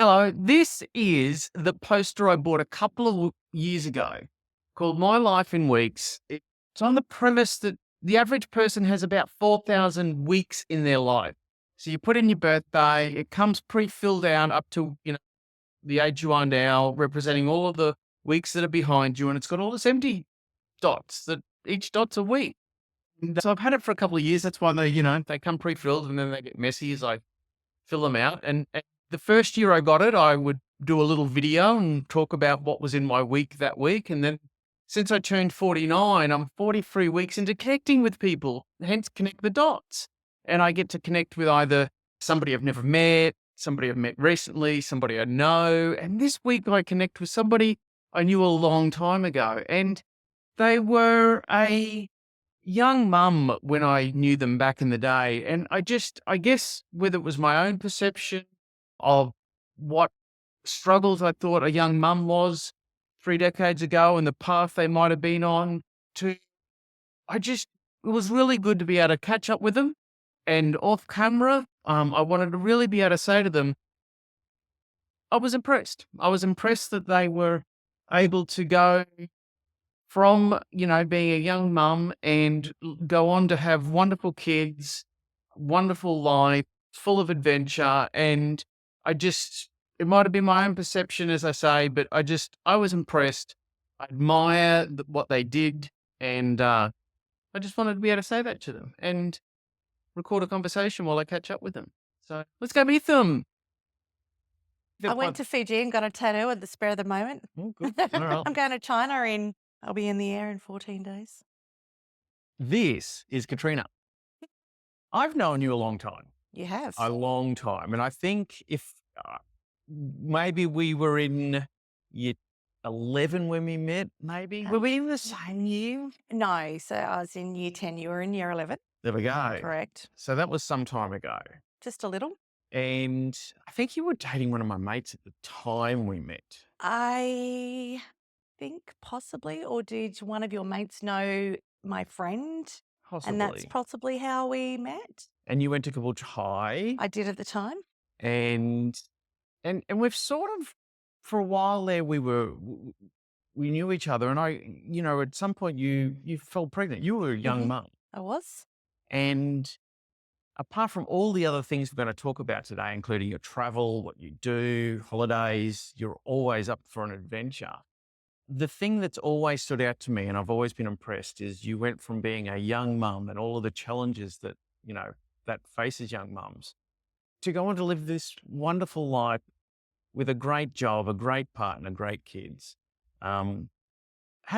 Hello, this is the poster I bought a couple of years ago called My Life in Weeks. It's on the premise that the average person has about 4,000 weeks in their life. So you put in your birthday, it comes pre-filled out up to, the age you are now, representing all of the weeks that are behind you, and it's got all this empty dots that each dot's a week. And so I've had it for a couple of years. That's why they come pre-filled and then they get messy as I fill them out. And the first year I got it, I would do a little video and talk about what was in my week that week. And then since I turned 49, I'm 43 weeks into connecting with people, hence connect the dots. And I get to connect with either somebody I've never met, somebody I've met recently, somebody I know. And this week I connect with somebody I knew a long time ago. And they were a young mum when I knew them back in the day. And I guess whether it was my own perception of what struggles I thought a young mum was 3 decades ago and the path they might have been on to, it was really good to be able to catch up with them. And off camera, I wanted to really be able to say to them, I was impressed. I was impressed that they were able to go from, being a young mum and go on to have wonderful kids, wonderful life, full of adventure. And it might have been my own perception, as I say, but I was impressed. I admire what they did. And I just wanted to be able to say that to them and record a conversation while I catch up with them. So let's go meet them. I went to Fiji and got a tattoo at the spur of the moment. Oh, good. All right. I'm going to China I'll be in the air in 14 days. This is Katrina. I've known you a long time. You have. A long time. And I think if maybe we were in year 11 when we met, maybe. Were we in the same year? No, so I was in year 10. You were in year 11. There we go. Correct. So that was some time ago. Just a little. And I think you were dating one of my mates at the time we met. I think possibly, or did one of your mates know my friend? Possibly. And that's possibly how we met. And you went to Caboolture High. I did at the time. And we've sort of, for a while there, we knew each other. And at some point you fell pregnant. You were a young mum. I was. And apart from all the other things we're going to talk about today, including your travel, what you do, holidays, you're always up for an adventure. The thing that's always stood out to me, and I've always been impressed, is you went from being a young mum and all of the challenges that, that faces young mums to go on to live this wonderful life with a great job, a great partner, great kids. How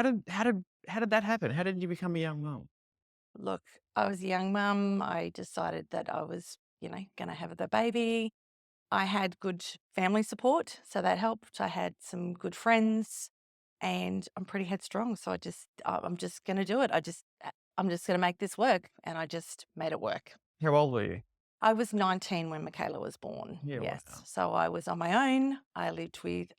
did that happen? How did you become a young mum? Look, I was a young mum. I decided that I was, going to have the baby. I had good family support, so that helped. I had some good friends and I'm pretty headstrong. So I'm just going to do it. I'm just going to make this work. And I just made it work. How old were you? I was 19 when Michaela was born. Yeah, yes. wow. So I was on my own. I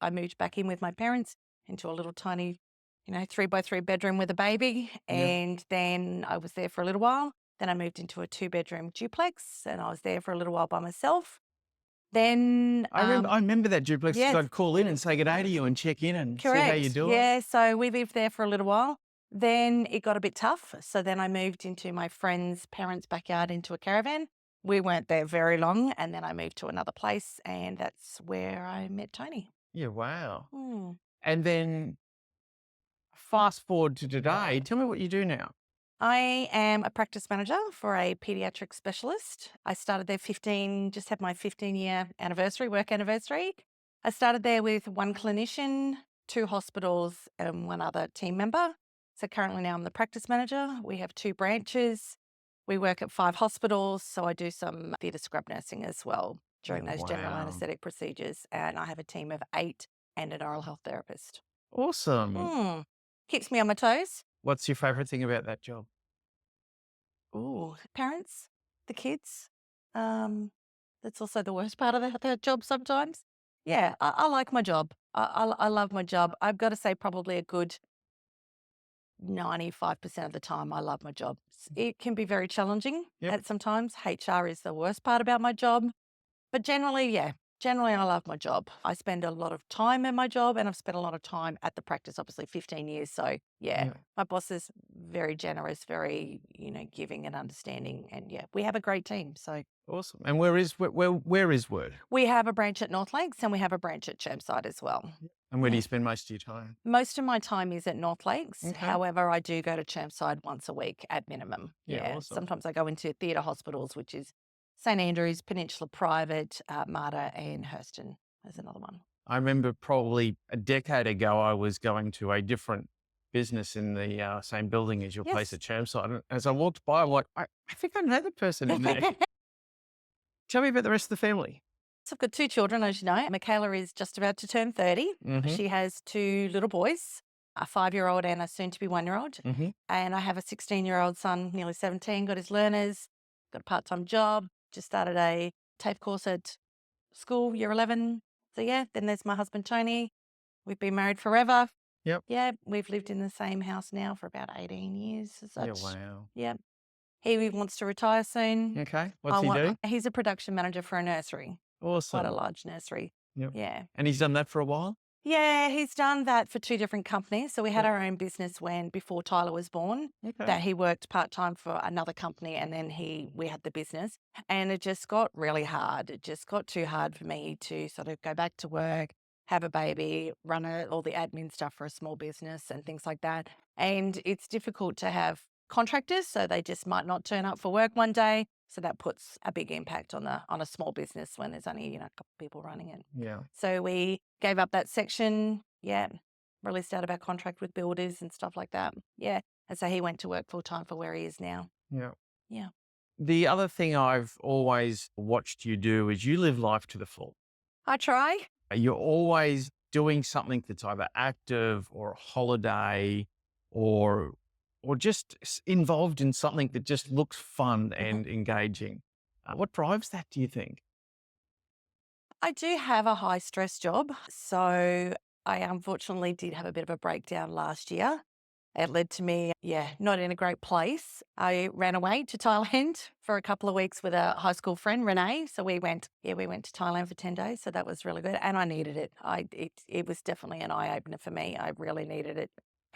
moved back in with my parents into a little tiny 3x3 bedroom with a baby. Yeah. And then I was there for a little while. Then I moved into a 2-bedroom duplex and I was there for a little while by myself. Then I remember that duplex. yes. I'd call in and say good day to you and check in and Correct. see how you doing. Yeah, so we lived there for a little while. Then it got a bit tough. So then I moved into my friend's parents' backyard into a caravan. We weren't there very long. And then I moved to another place and that's where I met Tony. Yeah, wow. Hmm. And then fast forward to today, tell me what you do now. I am a practice manager for a pediatric specialist. I started there just had my 15-year work anniversary. I started there with one clinician, 2 hospitals, and 1 other team member. So currently now I'm the practice manager. We have 2 branches. We work at 5 hospitals. So I do some theatre scrub nursing as well during those general anaesthetic procedures. And I have a team of 8 and an oral health therapist. Awesome. Keeps me on my toes. What's your favourite thing about that job? Ooh, parents, the kids. That's also the worst part of that job sometimes. Yeah, I like my job. I love my job. I've got to say probably a good 95% of the time I love my job. It can be very challenging at sometimes. HR is the worst part about my job. But generally, yeah, Generally, I love my job. I spend a lot of time in my job and I've spent a lot of time at the practice, obviously 15 years. So yeah, Yeah. my boss is very generous, very, giving and understanding. And yeah, we have a great team. So Awesome. And where is Word? we have a branch at North Lakes and we have a branch at Chermside as well. And where do Yeah. you spend most of your time? Most of my time is at North Lakes. Okay. However, I do go to Chermside once a week at minimum. Yeah, Yeah. awesome. Sometimes I go into theatre hospitals, which is St Andrews, Peninsula Private, Marta, and Hurston. There's another one. I remember probably a decade ago, I was going to a different business in the same building as your place Yes. at Chermside. And as I walked by, I'm like, I think I know the person in there. Tell me about the rest of the family. So I've got two children, as you know. Michaela is just about to turn 30. Mm-hmm. She has two little boys, a 5-year-old and a soon to be 1-year-old. Mm-hmm. And I have a 16-year-old son, nearly 17, got his learners, got a part-time job, just started a TAFE course at school, year 11. So yeah, then there's my husband, Tony. We've been married forever. Yep. Yeah, we've lived in the same house now for about 18 years as Yeah, such. wow. Yeah. He wants to retire soon. Okay. What's he do? He's a production manager for a nursery. Quite a Awesome. large nursery. Yep. Yeah. And he's done that for a while? Yeah, he's done that for two different companies. So we had Yep. our own business before Tyler was born, Okay. that he worked part-time for another company and then we had the business and it just got really hard. It just got too hard for me to sort of go back to work, have a baby, run all the admin stuff for a small business and things like that. And it's difficult to have contractors, so they just might not turn up for work one day. So that puts a big impact on a small business when there's only, a couple of people running it. Yeah. So we gave up that section. Yeah. Released out of our contract with builders and stuff like that. Yeah. And so he went to work full time for where he is now. Yeah. Yeah. The other thing I've always watched you do is you live life to the full. I try. You're always doing something that's either active or a holiday or just involved in something that just looks fun and engaging. What drives that, do you think? I do have a high stress job. So I unfortunately did have a bit of a breakdown last year. It led to me, not in a great place. I ran away to Thailand for a couple of weeks with a high school friend, Renee. So we went to Thailand for 10 days. So that was really good. And I needed it. It was definitely an eye opener for me. I really needed it.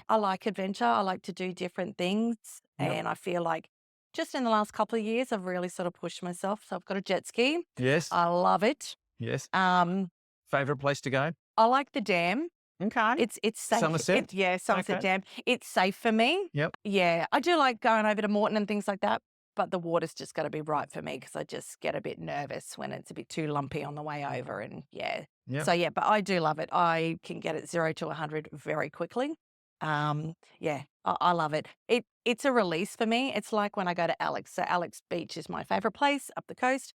I like adventure. I like to do different things. Yep. And I feel like just in the last couple of years, I've really sort of pushed myself. So I've got a jet ski. Yes. I love it. Yes. Um, Favorite place to go? I like the dam. Okay. It's safe. Somerset? Somerset Okay. Dam. It's safe for me. Yep. Yeah, I do like going over to Morton and things like that, but the water's just got to be right for me because I just get a bit nervous when it's a bit too lumpy on the way over. And yeah, Yep. so yeah, but I do love it. I can get it 0 to 100 very quickly. Yeah, I love it. It's a release for me. It's like when I go to Alex. So Alex Beach is my favorite place up the coast.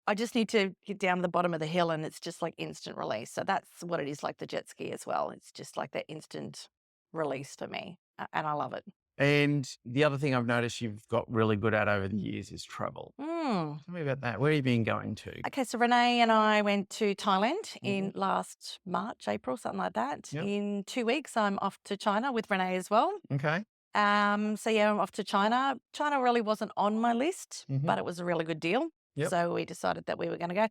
I just need to get down the bottom of the hill and it's just like instant release. So that's what it is like the jet ski as well. It's just like that instant release for me. And I love it. And the other thing I've noticed you've got really good at over the years is travel. Mm. Tell me about that. Where have you been going to? Okay, so Renee and I went to Thailand in Mhm. last March, April, something like that. Yep. In 2 weeks, I'm off to China with Renee as well. Okay. So yeah, I'm off to China. China really wasn't on my list, Mhm. but it was a really good deal. Yep. So we decided that we were going to go.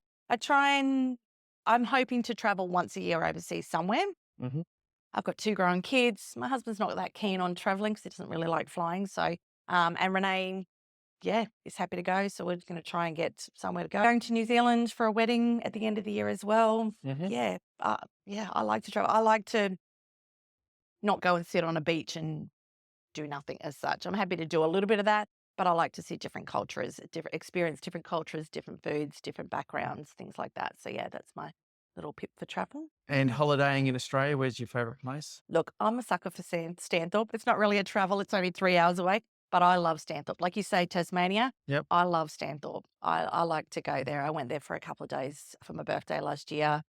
I'm hoping to travel once a year overseas somewhere. Mhm. I've got two grown kids. My husband's not that keen on traveling because he doesn't really like flying. So, and Renee, is happy to go. So we're going to try and get somewhere to go. Going to New Zealand for a wedding at the end of the year as well. Mhm. I like to travel. I like to not go and sit on a beach and do nothing as such. I'm happy to do a little bit of that, but I like to see different cultures, experience different cultures, different foods, different backgrounds, things like that. So yeah, that's my little tip for travel. And holidaying in Australia, where's your favorite place? Look, I'm a sucker for Stanthorpe. It's not really a travel. It's only 3 hours away, but I love Stanthorpe. Like you say, Tasmania. Yep. I love Stanthorpe. I like to go there. I went there for a couple of days for my birthday last year.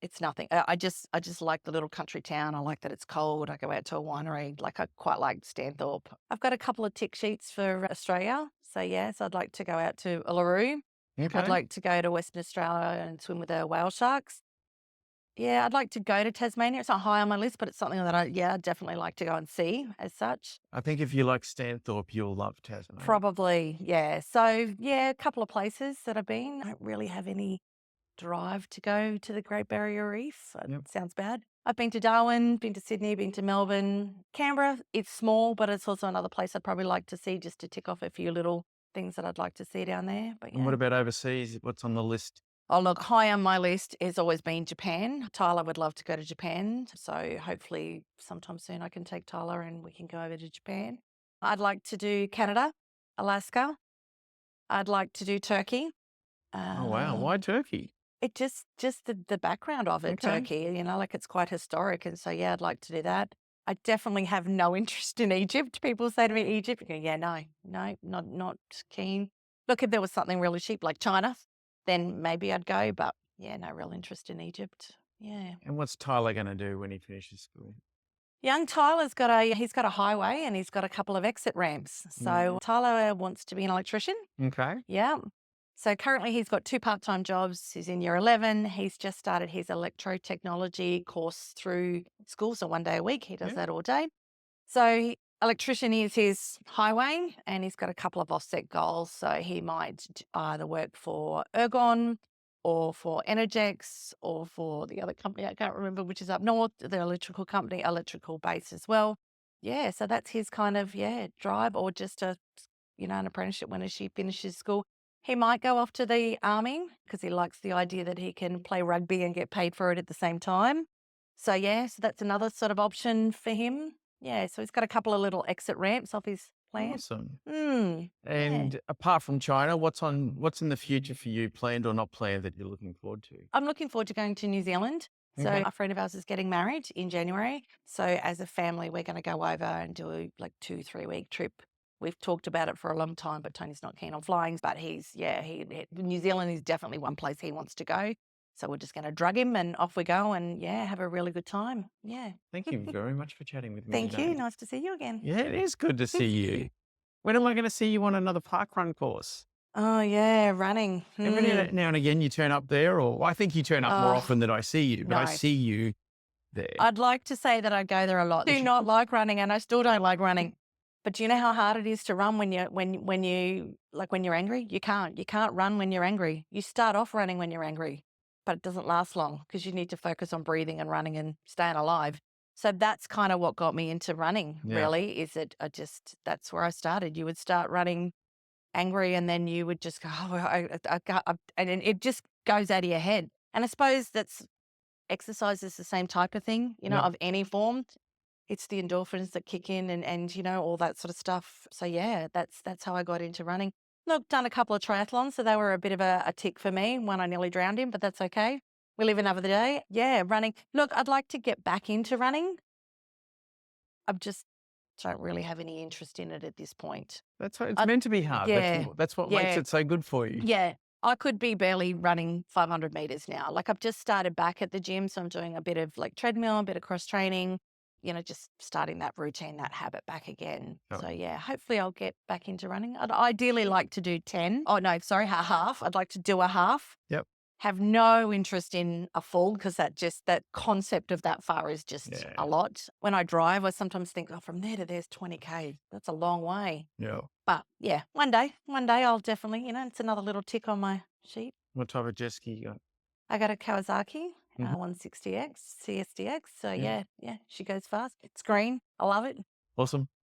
It's nothing. I just like the little country town. I like that it's cold. I go out to a winery. Like I quite like Stanthorpe. I've got a couple of tick sheets for Australia. So yes, I'd like to go out to Uluru. Okay. I'd like to go to Western Australia and swim with the whale sharks. Yeah, I'd like to go to Tasmania. It's not high on my list, but it's something that I'd definitely like to go and see as such. I think if you like Stanthorpe, you'll love Tasmania. Probably, yeah. So yeah, a couple of places that I've been. I don't really have any drive to go to the Great Barrier Reef. Yep. Sounds bad. I've been to Darwin, been to Sydney, been to Melbourne. Canberra, it's small, but it's also another place I'd probably like to see just to tick off a few little things that I'd like to see down there. But And what yeah. about overseas? What's on the list? Oh, look, high on my list has always been Japan. Tyler would love to go to Japan. So hopefully sometime soon I can take Tyler and we can go over to Japan. I'd like to do Canada, Alaska. I'd like to do Turkey. Oh, wow. Why Turkey? It just the background of it, Okay. Turkey, like it's quite historic. And so, yeah, I'd like to do that. I definitely have no interest in Egypt. People say to me, Egypt, I go, yeah, no, not keen. Look, if there was something really cheap like China, then maybe I'd go. But yeah, no real interest in Egypt. Yeah. And what's Tyler going to do when he finishes school? Young Tyler's he's got a highway and he's got a couple of exit ramps. So Tyler wants to be an electrician. Okay. Yeah. So currently he's got 2 part-time jobs. He's in year 11. He's just started his electrotechnology course through school. So 1 day a week, he does Yeah. that all day. So electrician is his highway and he's got a couple of offset goals. So he might either work for Ergon or for Energex or for the other company, I can't remember, which is up north, the electrical company, electrical base as well. Yeah, so that's his kind of, drive, or just an apprenticeship when she finishes school. He might go off to the army because he likes the idea that he can play rugby and get paid for it at the same time. So, yeah, so that's another sort of option for him. Yeah, so he's got a couple of little exit ramps off his plan. Awesome. Yeah. And apart from China, what's in the future for you, planned or not planned, that you're looking forward to? I'm looking forward to going to New Zealand. So Okay. a friend of ours is getting married in January. So as a family, we're going to go over and do a 2-3 week trip. We've talked about it for a long time, but Tony's not keen on flying. But New Zealand is definitely one place he wants to go. So we're just going to drug him and off we go and have a really good time. Yeah. Thank you very much for chatting with me Thank today. you. Nice to see you again. Yeah, it is good to see you. When am I going to see you on another park run course? Oh, yeah, running. Every now and again you turn up there, or I think you turn up more Oh, often than I see you, but I no. see you there. I'd like to say that I go there a lot. I do not like running, and I still don't like running. But do you know how hard it is to run when you're angry? You can't run when you're angry. You start off running when you're angry, but it doesn't last long because you need to focus on breathing and running and staying alive. So that's kind of what got me into running, Yeah. really, is that that's where I started. You would start running angry and then you would just go, oh, I can't, and then it just goes out of your head. And I suppose exercise is the same type of thing, Yeah. of any form. It's the endorphins that kick in and all that sort of stuff. So yeah, that's how I got into running. Look, done a couple of triathlons, so they were a bit of a tick for me. One I nearly drowned in, but that's okay. We live another day. Yeah, running. Look, I'd like to get back into running. I just don't really have any interest in it at this point. It's meant to be hard. Yeah, That's what makes yeah. it so good for you. Yeah, I could be barely running 500 meters now. Like I've just started back at the gym, so I'm doing a bit of treadmill, a bit of cross training, just starting that routine, that habit back again. Oh. So yeah, hopefully I'll get back into running. I'd ideally like to do 10. Oh no, sorry, a half. I'd like to do a half. Yep. Have no interest in a full because that concept of that far is just Yeah. a lot. When I drive, I sometimes think, oh, from there to there's 20K. That's a long way. Yeah. But yeah, one day I'll definitely, it's another little tick on my sheet. What type of jet ski you got? I got a Kawasaki Mhm. 160X CSDX. So Yeah. yeah, she goes fast. It's green. I love it. Awesome.